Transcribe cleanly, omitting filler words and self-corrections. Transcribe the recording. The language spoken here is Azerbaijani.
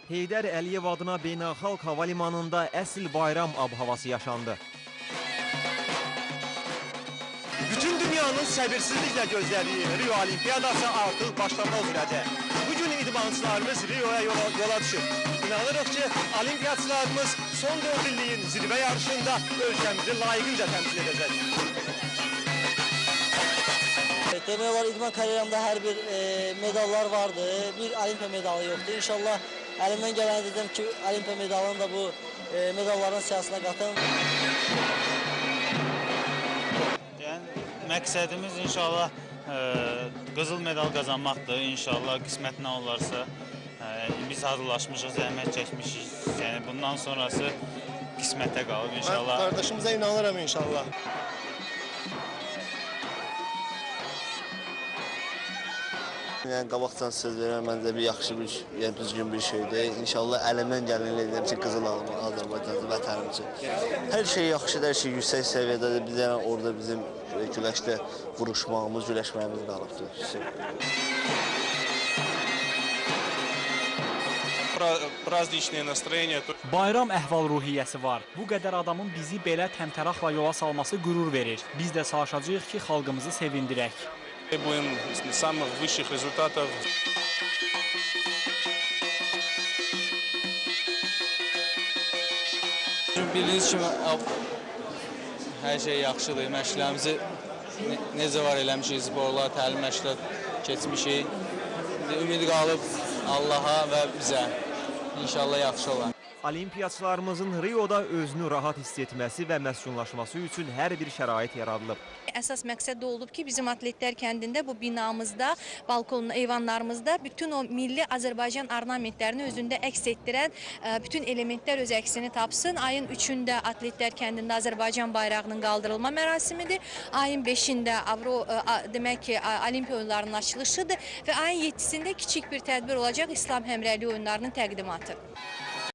Heydər Əliyev adına beynəlxalq hava limanında əsl bayram ab-havası yaşandı. Bütün dünyanın səbirsizliklə gözlədiyi Rio Olimpiyadası artıq başlamaq üzrədir. Bugün idmançılarımız Rio'ya yola düşür. İnanırıq ki, olimpiyatçılarımız son 4 illiyin zirvə yarışında ölkəmizi layiqincə təmsil edəcək. Demək olar, idman karyeramda hər bir medallar vardı. Bir olimpiya medalı yoxdur. İnşallah əlimdən gələni dedim ki, olimpiya medalını da bu medalların siyasına qatım. Yəni, məqsədimiz inşallah qızıl medal qazanmaqdır. İnşallah qismət nə olarsa biz hazırlaşmışıq, zəhmət çəkmişik. Yəni, bundan sonrası qismətə qalıb inşallah. Mən qardaşımıza inanıram inşallah. Yəni, qabaqdan söz verəm, məncə bir yaxşı bir, yəni düzgün bir şeydir. İnşallah əlimdən gələni edirəm ki, qızıl alma Azərbaycanı, vətənim üçün. Hər şey yaxşıdır, hər şey yüksək səviyyədədir. Biz yəni orada bizim güləşdə vuruşmağımız, güləşməyimiz qalıbdır. Bayram əhval-ruhiyyəsi var. Bu qədər adamın bizi belə təmtəraqla yola salması qürur verir. Biz də çalışacağıq ki, xalqımızı sevindirək. Требуем самых высших результатов. Bildiyiniz kimi hər şey yaxşıdır. Məşqlərimizi necə var eləmişik, sporlar, təlim məşqlər keçmişik. Ümid qalıb Allaha və bizə. İnşallah yaxşı olar. Olimpiyaçılarımızın Rio'da özünü rahat hiss etməsi və məskunlaşması üçün hər bir şərait yaradılıb. Əsas məqsəd olub ki, bizim atletlər kəndində bu binamızda, balkon eyvanlarımızda bütün o milli Azərbaycan ornamentlərini özündə əks etdirən bütün elementlər öz əksini tapsın. Ayın 3-də atletlər kəndində Azərbaycan bayrağının qaldırılma mərasimidir. Ayın 5-də demək ki, Olimpiya oyunlarının açılışıdır və ayın 7-sində kiçik bir tədbir olacaq İslam həmrəyliyi oyunlarının təqdimatı.